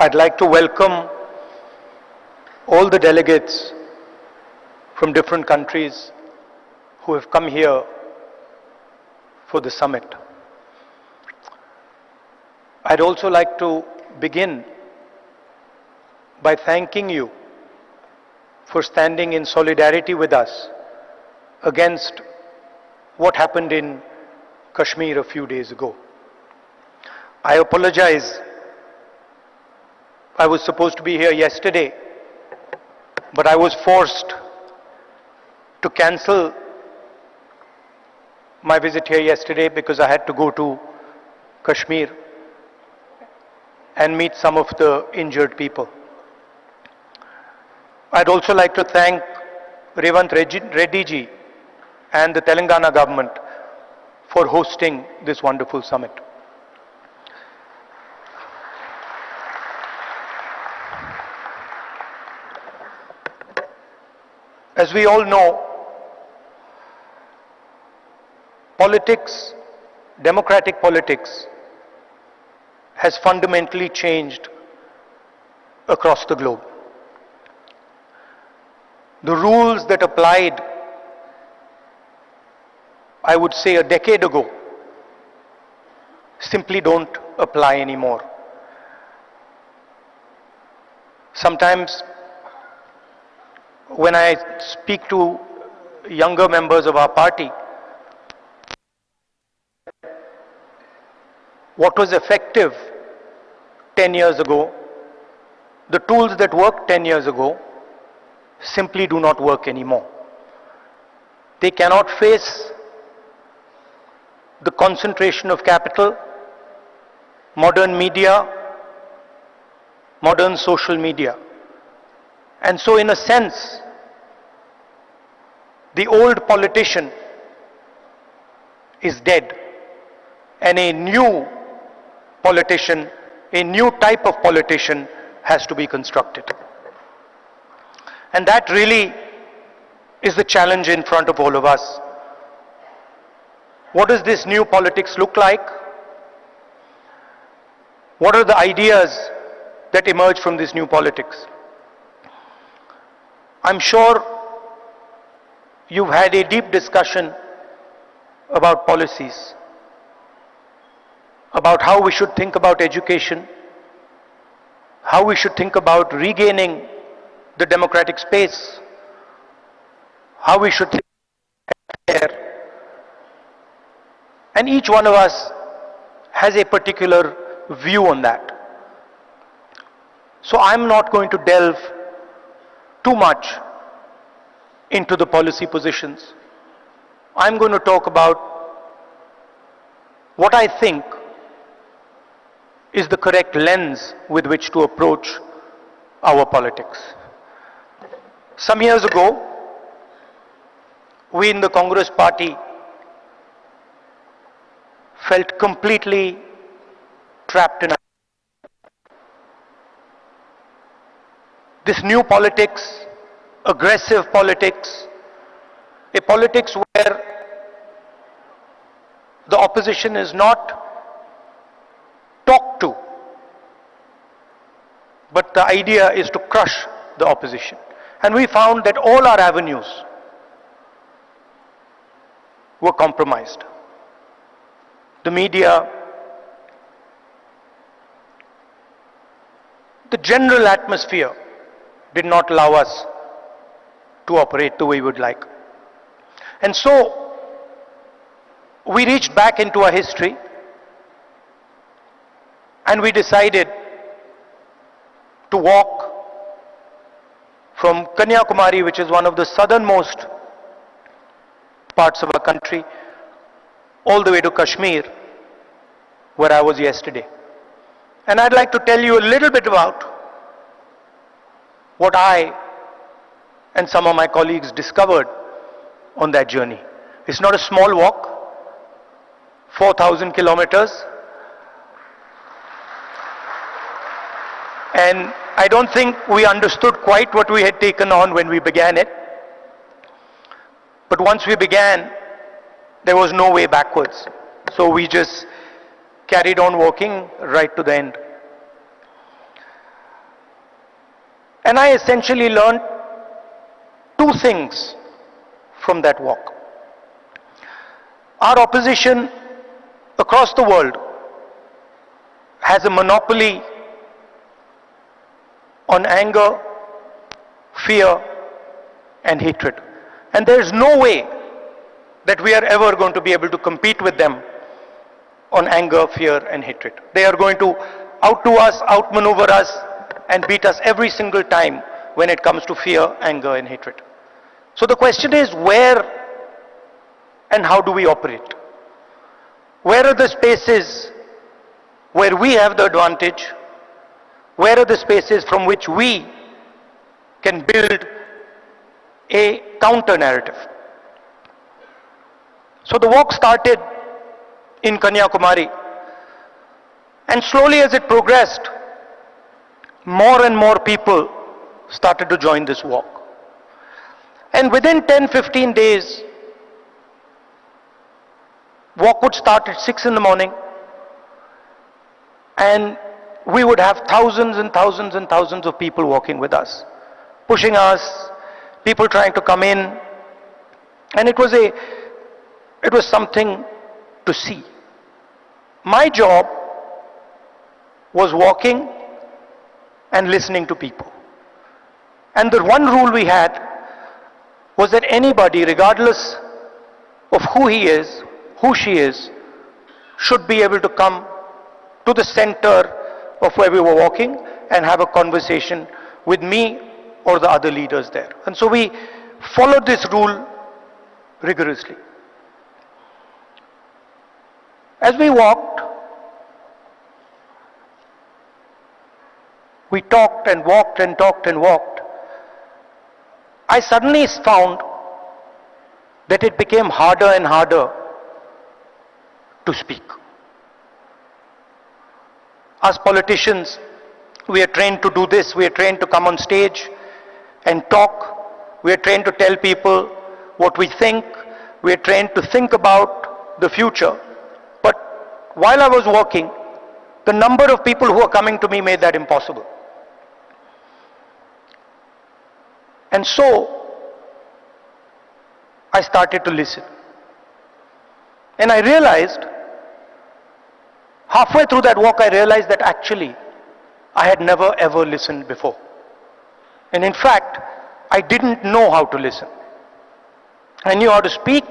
I'd like to welcome all the delegates from different countries who have come here for the summit. I'd also like to begin by thanking you for standing in solidarity with us against what happened in Kashmir a few days ago. I apologize. I was supposed to be here yesterday, but I was forced to cancel my visit here yesterday because I had to go to Kashmir and meet some of the injured people. I'd also like to thank Revant Reddy ji and the Telangana government for hosting this wonderful summit. As we all know, politics, democratic politics, has fundamentally changed across the globe. The rules that applied, I would say, a decade ago, simply don't apply anymore. Sometimes, when I speak to younger members of our party, what was effective 10 years ago, the tools that worked 10 years ago, simply do not work anymore. They cannot face the concentration of capital, modern media, modern social media. And so, in a sense, the old politician is dead, and a new politician, a new type of politician has to be constructed. And that really is the challenge in front of all of us. What does this new politics look like? What are the ideas that emerge from this new politics? I'm sure you've had a deep discussion about policies, about how we should think about education, how we should think about regaining the democratic space, how we should think about healthcare. And each one of us has a particular view on that. So I'm not going to delve too much into the policy positions. I'm going to talk about what I think is the correct lens with which to approach our politics. Some years ago, we in the Congress party felt completely trapped in this new politics, aggressive politics, a politics where the opposition is not talked to, but the idea is to crush the opposition. And we found that all our avenues were compromised. The media, the general atmosphere did not allow us to operate the way we would like. And so, we reached back into our history and we decided to walk from Kanyakumari, which is one of the southernmost parts of our country, all the way to Kashmir, where I was yesterday. And I'd like to tell you a little bit about what I and some of my colleagues discovered on that journey. It's not a small walk, 4,000 kilometers. And I don't think we understood quite what we had taken on when we began it. But once we began, there was no way backwards. So we just carried on walking right to the end. And I essentially learned two things from that walk. Our opposition across the world has a monopoly on anger, fear, and hatred. And there is no way that we are ever going to be able to compete with them on anger, fear, and hatred. They are going to outdo us, outmaneuver us, and beat us every single time when it comes to fear, anger, and hatred. So the question is, where and how do we operate? Where are the spaces where we have the advantage? Where are the spaces from which we can build a counter narrative? So the walk started in Kanyakumari, and slowly as it progressed, more and more people started to join this walk. And within 10-15 days, walk would start at 6 in the morning, and we would have thousands and thousands and thousands of people walking with us, pushing us, people trying to come in, and it was something to see. My job was walking and listening to people. And the one rule we had was that anybody, regardless of who he is, who she is, should be able to come to the center of where we were walking and have a conversation with me or the other leaders there. And so we followed this rule rigorously. As we walked, we talked and walked and talked and walked. I suddenly found that it became harder and harder to speak. As politicians, we are trained to do this. We are trained to come on stage and talk. We are trained to tell people what we think. We are trained to think about the future. But while I was walking, the number of people who were coming to me made that impossible. And so, I started to listen. And I realized, halfway through that walk, I realized that actually, I had never ever listened before. And in fact, I didn't know how to listen. I knew how to speak,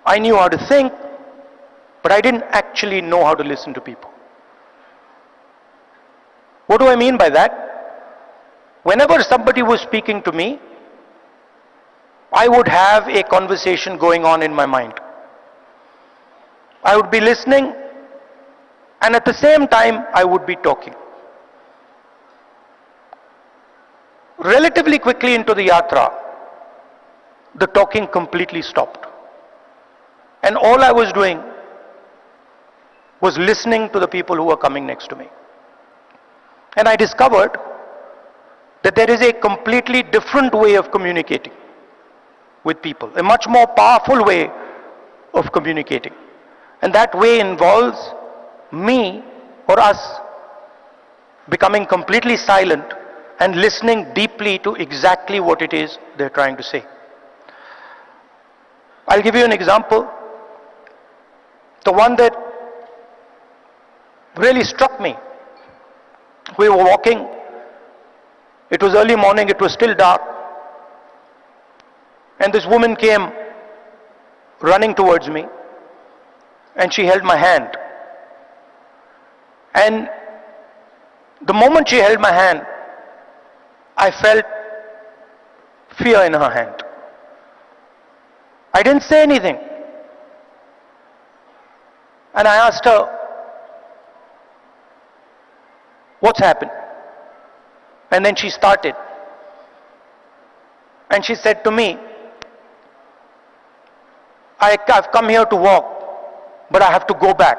I knew how to think, but I didn't actually know how to listen to people. What do I mean by that? Whenever somebody was speaking to me, I would have a conversation going on in my mind. I would be listening, and at the same time, I would be talking. Relatively quickly into the yatra, the talking completely stopped. And all I was doing was listening to the people who were coming next to me. And I discovered that there is a completely different way of communicating with people, a much more powerful way of communicating. And that way involves me or us becoming completely silent and listening deeply to exactly what it is they're trying to say. I'll give you an example. The one that really struck me. We were walking. It was early morning, it was still dark. And this woman came running towards me, and she held my hand. And the moment she held my hand, I felt fear in her hand. I didn't say anything. And I asked her, what's happened? And then she started. And she said to me, I've come here to walk, but I have to go back.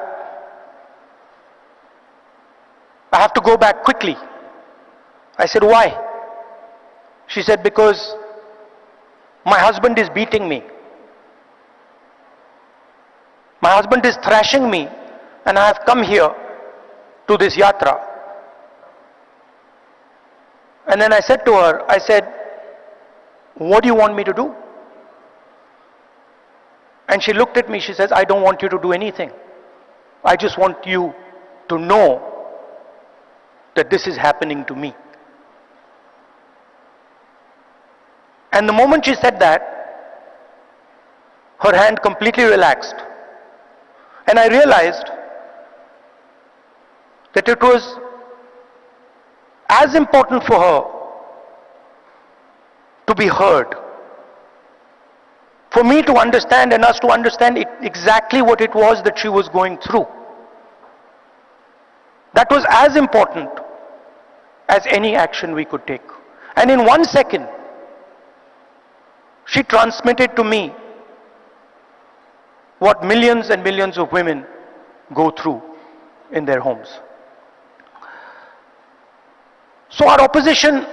I have to go back quickly. I said, why? She said, because my husband is beating me. My husband is thrashing me, and I have come here to this yatra. And then I said to her, I said, what do you want me to do? And she looked at me, she says, I don't want you to do anything. I just want you to know that this is happening to me. And the moment she said that, her hand completely relaxed. And I realized that it was as important for her to be heard, for me to understand and us to understand exactly what it was that she was going through. That was as important as any action we could take. And in 1 second, she transmitted to me what millions and millions of women go through in their homes. So our opposition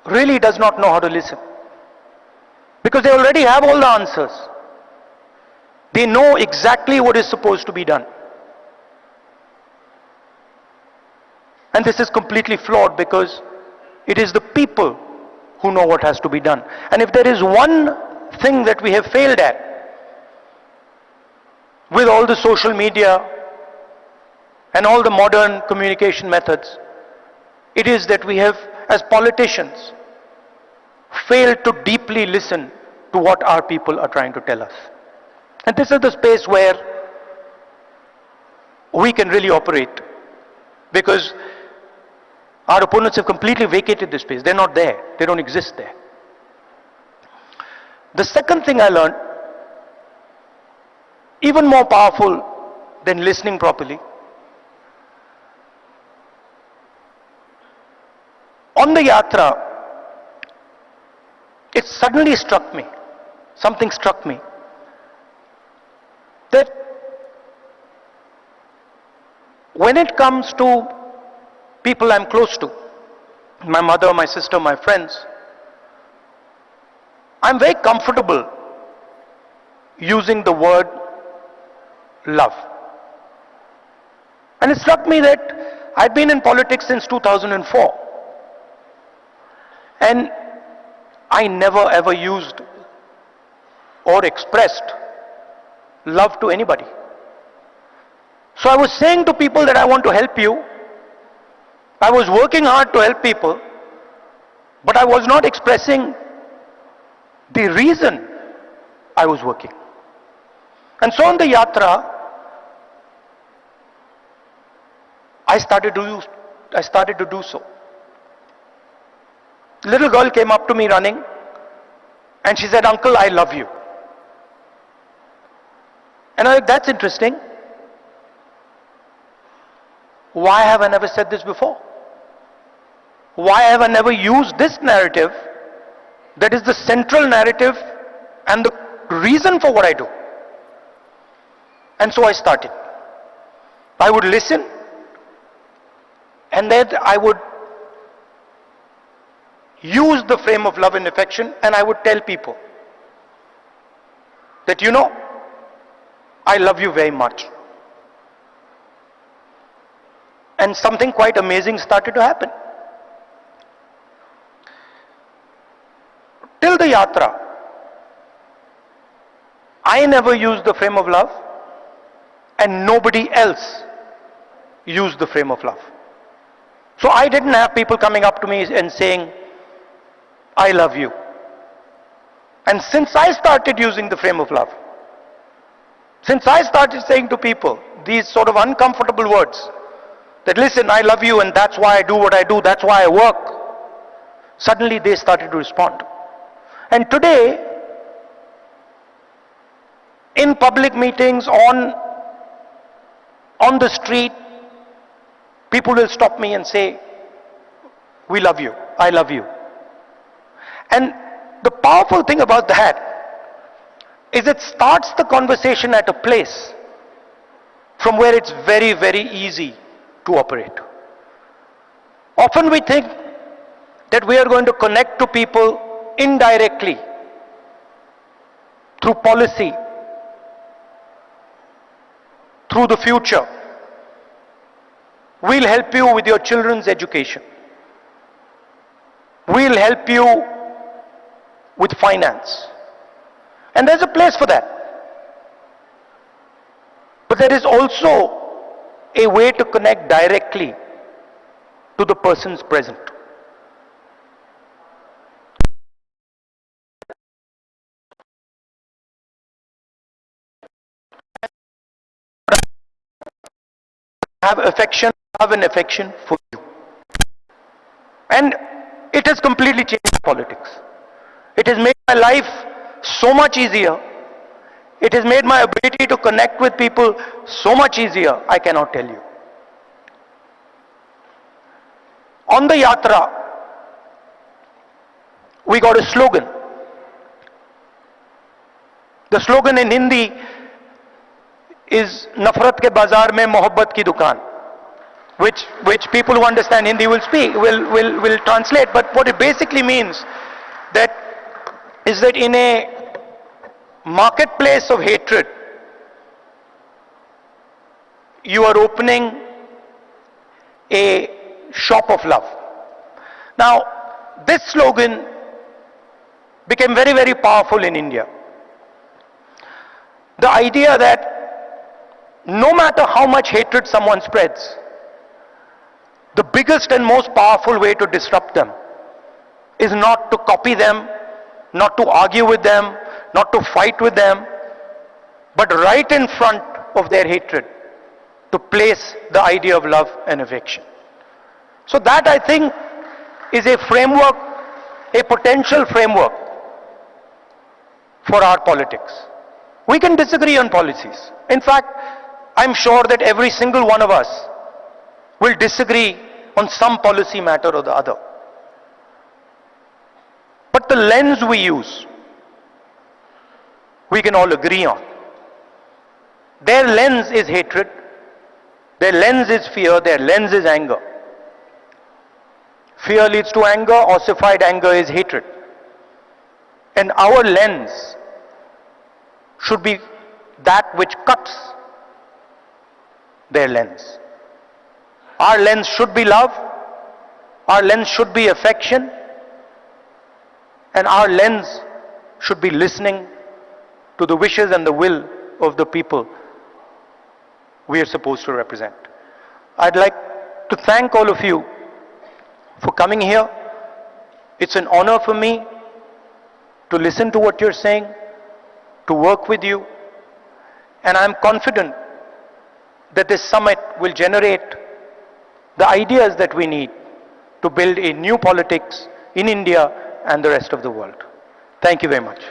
really does not know how to listen, because they already have all the answers. They know exactly what is supposed to be done. And this is completely flawed, because it is the people who know what has to be done. And if there is one thing that we have failed at with all the social media and all the modern communication methods, it is that we have, as politicians, failed to deeply listen to what our people are trying to tell us. And this is the space where we can really operate, because our opponents have completely vacated this space. They're not there. They don't exist there. The second thing I learned, even more powerful than listening properly, on the yatra, it suddenly struck me, something struck me, that when it comes to people I'm close to, my mother, my sister, my friends, I'm very comfortable using the word love. And it struck me that I've been in politics since 2004. And I never ever used or expressed love to anybody. So I was saying to people that I want to help you. I was working hard to help people, but I was not expressing the reason I was working. And so on the yatra, I started to do so. Little girl came up to me running, and she said, "Uncle, I love you." And I was like, that's interesting. Why have I never said this before? Why have I never used this narrative that is the central narrative and the reason for what I do? And so I started. I would listen, and then I would use the frame of love and affection, and I would tell people that, you know, I love you very much. And something quite amazing started to happen. Till the yatra, I never used the frame of love, and nobody else used the frame of love. So I didn't have people coming up to me and saying, "I love you." And since I started using the frame of love, since I started saying to people these sort of uncomfortable words, that listen, I love you and that's why I do what I do, that's why I work, suddenly they started to respond. And today, in public meetings, on the street, people will stop me and say, "We love you, I love you." And the powerful thing about that is it starts the conversation at a place from where it's very, very easy to operate. Often we think that we are going to connect to people indirectly through policy, through the future. We'll help you with your children's education. We'll help you with finance. And there's a place for that. But there is also a way to connect directly to the persons present. Have affection, have an affection for you. And it has completely changed politics. It has made my life so much easier. It has made my ability to connect with people so much easier, I cannot tell you. On the yatra, we got a slogan. The slogan in Hindi is Nafrat ke bazaar mein mohabbat ki dukaan, which people who understand Hindi will speak, will translate. But what it basically means is that in a marketplace of hatred, you are opening a shop of love. Now, this slogan became very, very powerful in India. The idea that no matter how much hatred someone spreads, the biggest and most powerful way to disrupt them is not to copy them, not to argue with them, not to fight with them, but right in front of their hatred, to place the idea of love and affection. So that, I think, is a framework, a potential framework for our politics. We can disagree on policies. In fact, I'm sure that every single one of us will disagree on some policy matter or the other. But the lens we use, we can all agree on. Their lens is hatred, their lens is fear, their lens is anger. Fear leads to anger, ossified anger is hatred. And our lens should be that which cuts their lens. Our lens should be love, our lens should be affection, and our lens should be listening to the wishes and the will of the people we are supposed to represent. I'd like to thank all of you for coming here. It's an honor for me to listen to what you're saying, to work with you, and I'm confident that this summit will generate the ideas that we need to build a new politics in India and the rest of the world. Thank you very much.